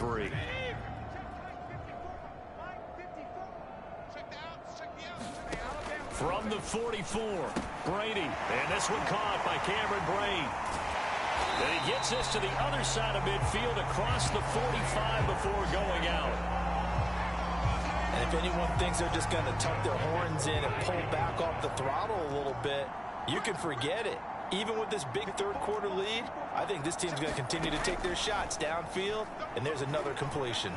3. From the 44, Brady. And this one caught by Cameron Brate. And he gets this to the other side of midfield across the 45 before going out. And if anyone thinks they're just going to tuck their horns in and pull back off the throttle a little bit, you can forget it. Even with this big third-quarter lead, I think this team's going to continue to take their shots downfield, and there's another completion.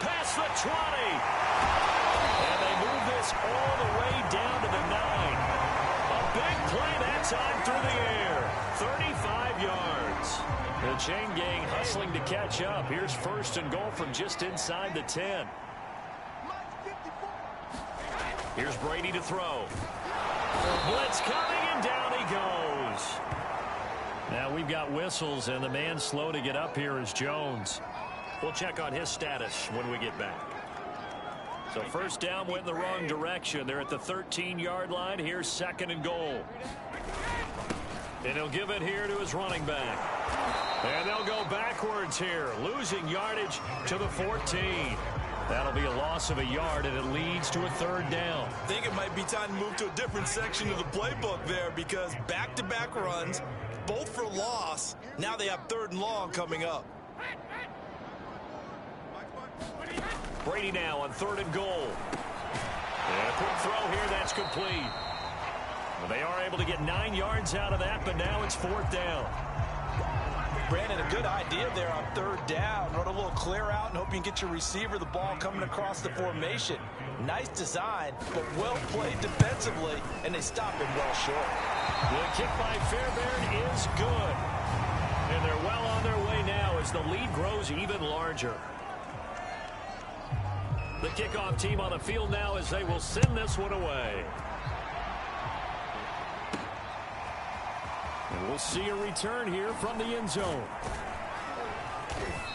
Past the 20. And they move this all the way down to the 9. A big play that time through the air. 35 yards. The chain gang hustling to catch up. Here's first and goal from just inside the 10. Here's Brady to throw. Blitz coming, and down he goes. Now we've got whistles, and the man slow to get up here is Jones. We'll check on his status when we get back. So first down went in the wrong direction. They're at the 13-yard line. Here's second and goal. And he'll give it here to his running back. And they'll go backwards here, losing yardage to the 14. That'll be a loss of a yard, and it leads to a third down. I think it might be time to move to a different section of the playbook there, because back-to-back runs, both for loss. Now they have third and long coming up. Brady now on third and goal. And a quick throw here, that's complete. Well, they are able to get 9 yards out of that, but now it's fourth down. Brandon, a good idea there on third down. Run a little clear out and hope you can get your receiver the ball coming across the formation. Nice design, but well played defensively, and they stop him well short. The kick by Fairbairn is good. And they're well on their way now as the lead grows even larger. The kickoff team on the field now as they will send this one away. And we'll see a return here from the end zone.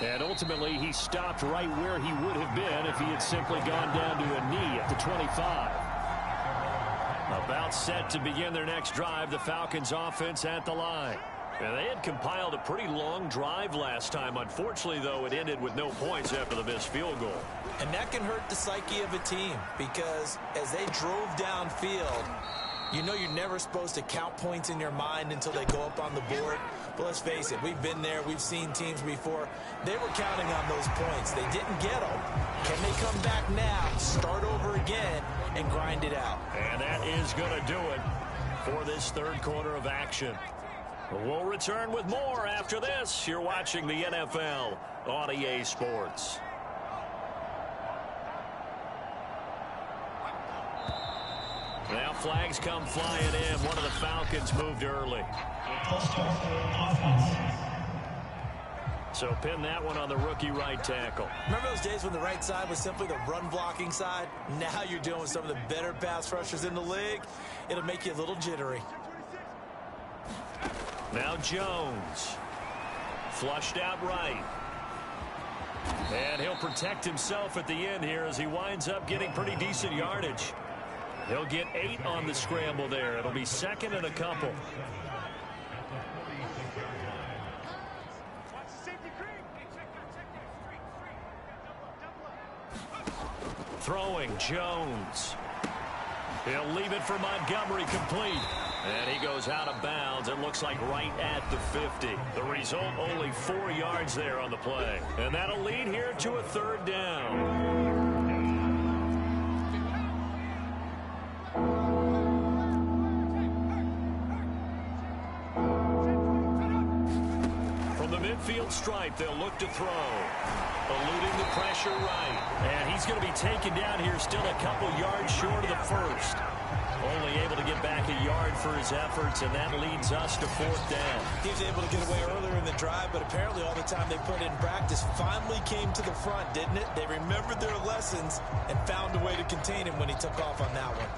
And ultimately, he stopped right where he would have been if he had simply gone down to a knee at the 25. About set to begin their next drive, the Falcons offense at the line. And they had compiled a pretty long drive last time. Unfortunately, though, it ended with no points after the missed field goal. And that can hurt the psyche of a team, because as they drove downfield, you know you're never supposed to count points in your mind until they go up on the board. But let's face it, we've been there. We've seen teams before. They were counting on those points. They didn't get them. Can they come back now, start over again, and grind it out? And that is going to do it for this third quarter of action. We'll return with more after this. You're watching the NFL on EA Sports. Now flags come flying in. One of the Falcons moved early. So pin that one on the rookie right tackle. Remember those days when the right side was simply the run-blocking side? Now you're dealing with some of the better pass rushers in the league. It'll make you a little jittery. Now Jones. Flushed out right. And he'll protect himself at the end here as he winds up getting pretty decent yardage. He'll get 8 on the scramble there. It'll be second and a couple. Throwing Jones. He'll leave it for Montgomery, complete. And he goes out of bounds. It looks like right at the 50. The result, only 4 yards there on the play. And that'll lead here to a third down. From the midfield stripe, they'll look to throw. Eluding the pressure right. And he's going to be taken down here still a couple yards short of the first. Only able to get back a yard for his efforts, and that leads us to fourth down. He was able to get away earlier in the drive, but apparently all the time they put in practice finally came to the front, didn't it? They remembered their lessons and found a way to contain him when he took off on that one.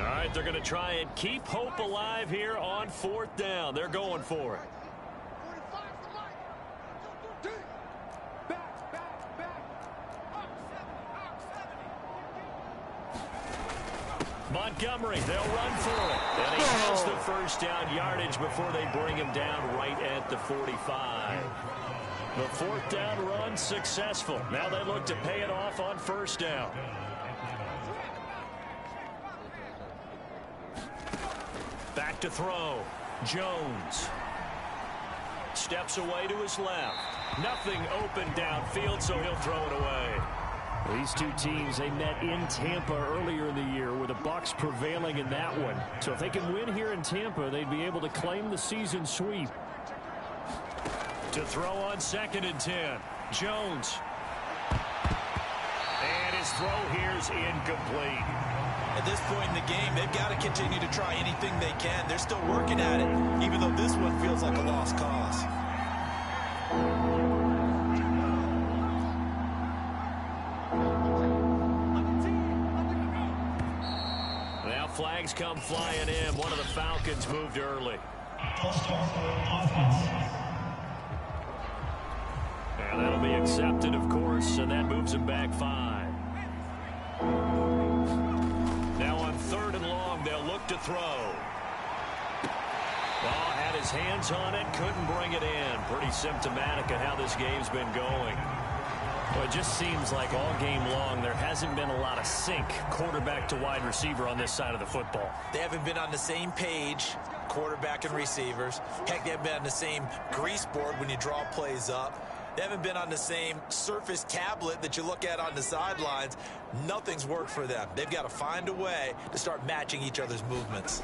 All right, they're going to try and keep hope alive here on fourth down. They're going for it. Montgomery, they'll run for it. And he has the first down yardage before they bring him down right at the 45. The fourth down run successful. Now they look to pay it off on first down. Back to throw. Jones. Steps away to his left. Nothing open downfield, so he'll throw it away. These two teams, they met in Tampa earlier in the year with the Bucs prevailing in that one. So if they can win here in Tampa, they'd be able to claim the season sweep. To throw on 2nd and 10. Jones. And his throw here's incomplete. At this point in the game, they've got to continue to try anything they can. They're still working at it, even though this one feels like a lost cause. Now flags come flying in. One of the Falcons moved early. And that'll be accepted, of course, and that moves him back 5. Now on 3rd and long, they'll look to throw. Ball had his hands on it, couldn't bring it in. Pretty symptomatic of how this game's been going. Well, it just seems like all game long there hasn't been a lot of sync quarterback to wide receiver on this side of the football. They haven't been on the same page, quarterback and receivers. Heck, they haven't been on the same grease board when you draw plays up. They haven't been on the same surface tablet that you look at on the sidelines. Nothing's worked for them. They've got to find a way to start matching each other's movements.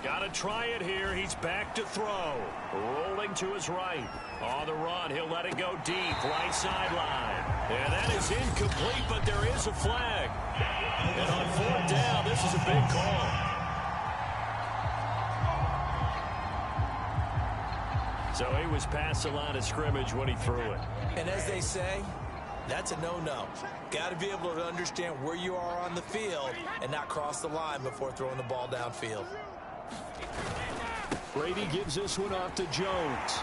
Got to try it here. He's back to throw. Rolling to his right. On the run, he'll let it go deep. Right sideline. And that is incomplete, but there is a flag. And on 4th down, this is a big call. So he was past the line of scrimmage when he threw it. And as they say, that's a no-no. Got to be able to understand where you are on the field and not cross the line before throwing the ball downfield. Brady gives this one off to Jones.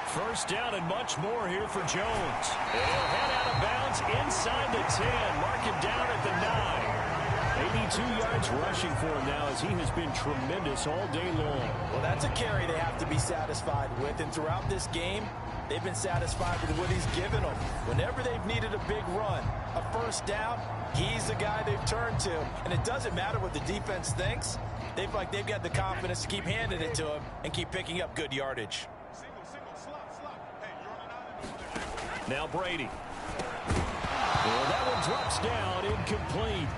First down and much more here for Jones. He'll head out of bounds inside the 10. Mark him down at the 9. 82 yards rushing for him now as he has been tremendous all day long. Well, that's a carry they have to be satisfied with. And throughout this game, they've been satisfied with what he's given them. Whenever they've needed a big run, a first down, he's the guy they've turned to. And it doesn't matter what the defense thinks. They've got the confidence to keep handing it to him and keep picking up good yardage. Now Brady. Well, that one drops down, incomplete.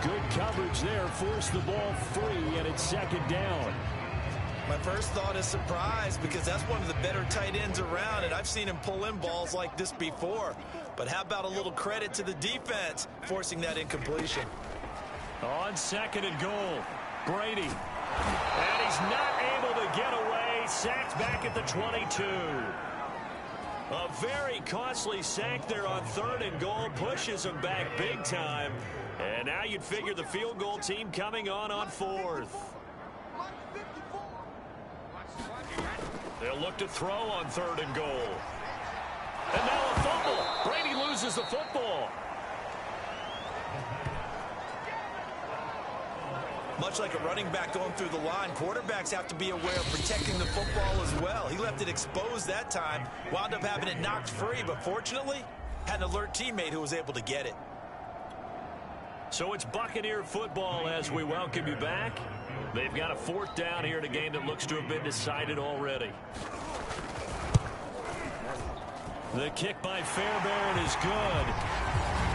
Good coverage there, forced the ball free, and it's 2nd down. My first thought is surprise because that's one of the better tight ends around, and I've seen him pull in balls like this before. But how about a little credit to the defense forcing that incompletion? On 2nd and goal, Brady. And he's not able to get away. Sacked back at the 22. A very costly sack there on 3rd and goal. Pushes him back big time. And now you'd figure the field goal team coming on 4th. They'll look to throw on 3rd and goal. And now a fumble. Brady loses the football. Much like a running back going through the line, quarterbacks have to be aware of protecting the football as well. He left it exposed that time, wound up having it knocked free, but fortunately, had an alert teammate who was able to get it. So it's Buccaneer football as we welcome you back. They've got a 4th down here in a game that looks to have been decided already. The kick by Fairbairn is good.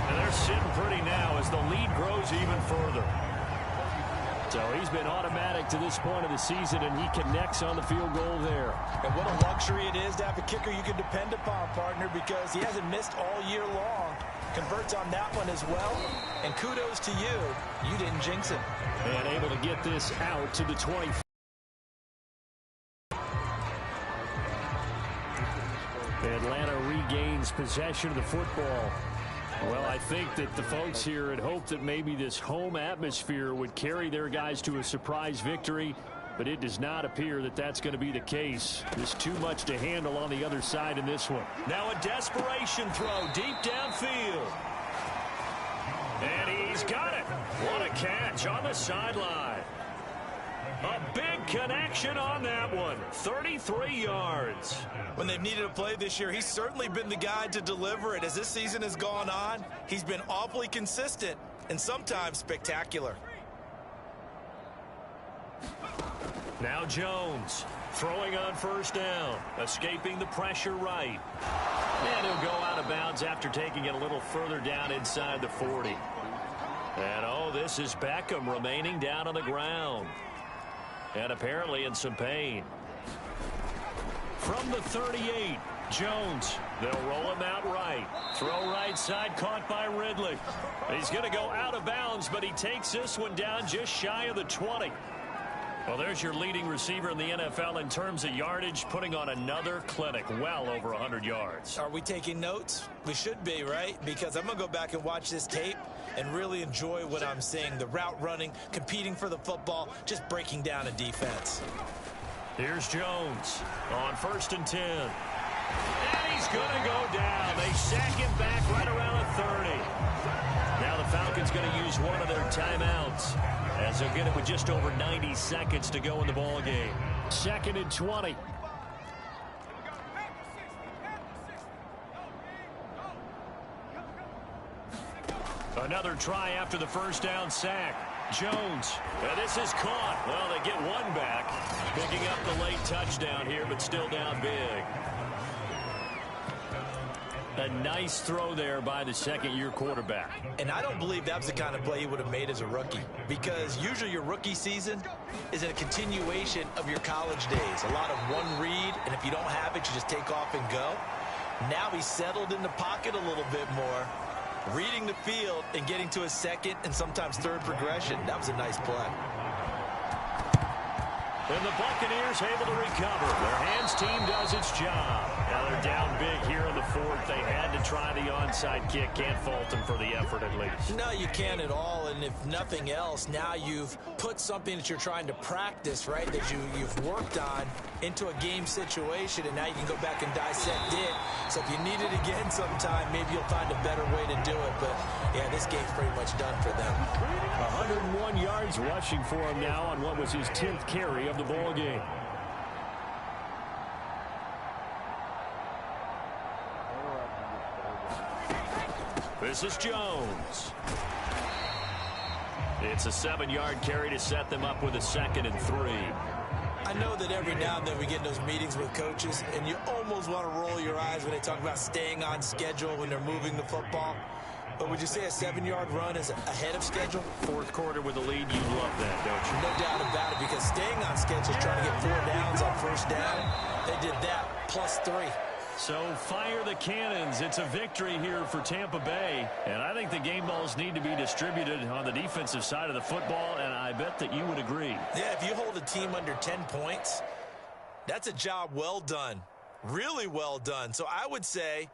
And they're sitting pretty now as the lead grows even further. So he's been automatic to this point of the season, and he connects on the field goal there. And what a luxury it is to have a kicker you can depend upon, partner, because he hasn't missed all year long. Converts on that one as well. And kudos to you. You didn't jinx him. And able to get this out to the 20. Atlanta regains possession of the football. Well, I think that the folks here had hoped that maybe this home atmosphere would carry their guys to a surprise victory, but it does not appear that that's going to be the case. There's too much to handle on the other side in this one. Now a desperation throw deep downfield. And He's got it. What a catch on the sideline. A big connection on that one. 33 yards. When they've needed a play this year, he's certainly been the guy to deliver it. As this season has gone on, he's been awfully consistent and sometimes spectacular. Now Jones throwing on first down, escaping the pressure right. And he'll go out of bounds after taking it a little further down inside the 40. And, oh, this is Beckham remaining down on the ground. And apparently in some pain. From the 38, Jones. They'll roll him out right. Throw right side, caught by Ridley. He's going to go out of bounds, but he takes this one down just shy of the 20. Well, there's your leading receiver in the NFL in terms of yardage, putting on another clinic, well over 100 yards. Are we taking notes? We should be, right? Because I'm going to go back and watch this tape and really enjoy what I'm seeing. The route running, competing for the football, just breaking down a defense. Here's Jones on 1st and 10. And he's going to go down. They sack him back right around the 30. Now the Falcons going to use one of their timeouts, as they'll get it with just over 90 seconds to go in the ball game. 2nd and 20. Another try after the first down sack. Jones, and this is caught. Well, they get one back, picking up the late touchdown here, but still down big. A nice throw there by the second-year quarterback. And I don't believe that was the kind of play he would have made as a rookie, because usually your rookie season is a continuation of your college days. A lot of one read, and if you don't have it, you just take off and go. Now he's settled in the pocket a little bit more, reading the field and getting to a second and sometimes third progression. That was a nice play. And the Buccaneers able to recover. Their hands team does its job. Now they're down big here in the 4th. They had to try the onside kick. Can't fault them for the effort at least. No, you can't at all. And if nothing else, now you've put something that you're trying to practice, right, that you've worked on into a game situation, and now you can go back and dissect it. So if you need it again sometime, maybe you'll find a better way to do it. But, yeah, this game's pretty much done for them. 101 yards rushing for him now on what was his 10th carry of the ball game. This is Jones. It's a 7-yard carry to set them up with a 2nd and 3. I know that every now and then we get in those meetings with coaches, and you almost want to roll your eyes when they talk about staying on schedule when they're moving the football. But would you say a 7-yard run is ahead of schedule? 4th quarter with a lead, you love that, don't you? No doubt about it, because staying on schedule, trying to get 4 downs on first down, they did that plus 3. So fire the cannons. It's a victory here for Tampa Bay. And I think the game balls need to be distributed on the defensive side of the football, and I bet that you would agree. Yeah, if you hold a team under 10 points, that's a job well done. Really well done. So I would say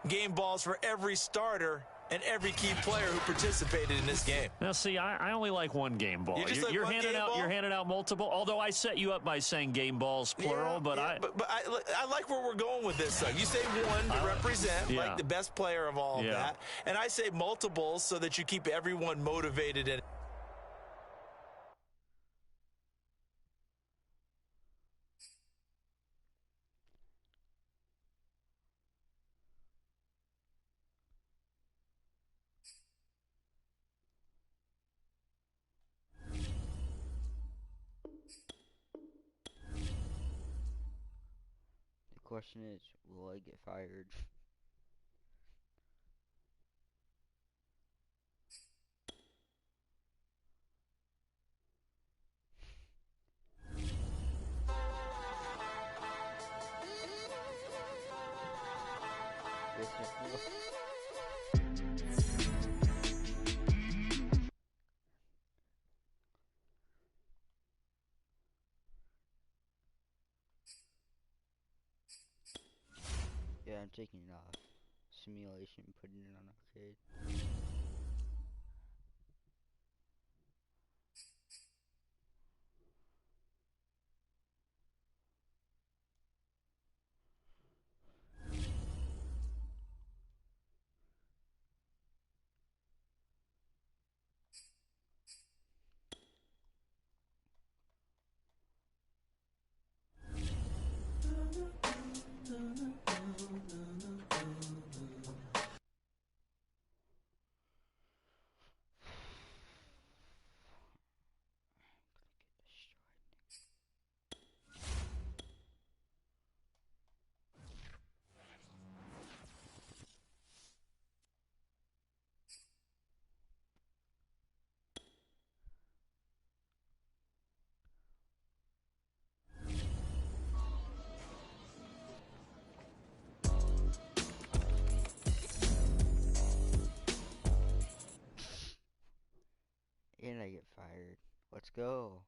game balls for every starter and every key player who participated in this game. Now, see, I only like one game ball. You're handing out multiple. Although I set you up by saying game balls plural, but I like where we're going with this. You say one to represent like the best player of all of that, and I say multiples so that you keep everyone motivated and. The question is, will I get fired? Yeah, I'm taking it off. Simulation, putting it on arcade. can't I get fired? Let's go.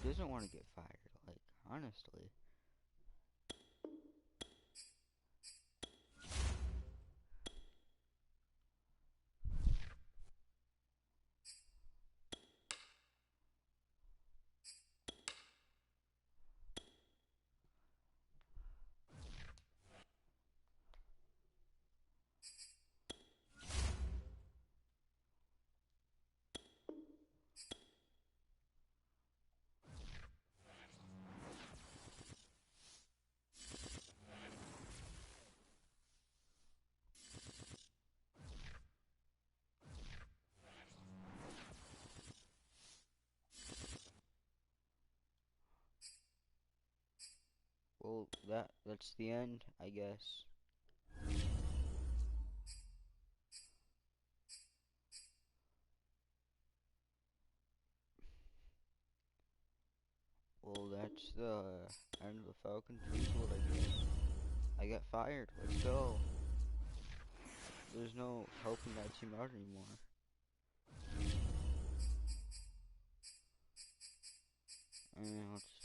Who doesn't want to get fired? Like, honestly. Well, that's the end, I guess. Well, that's the end of the Falcons reboot, I guess. I got fired. Let's go. There's no helping that team out anymore. And let's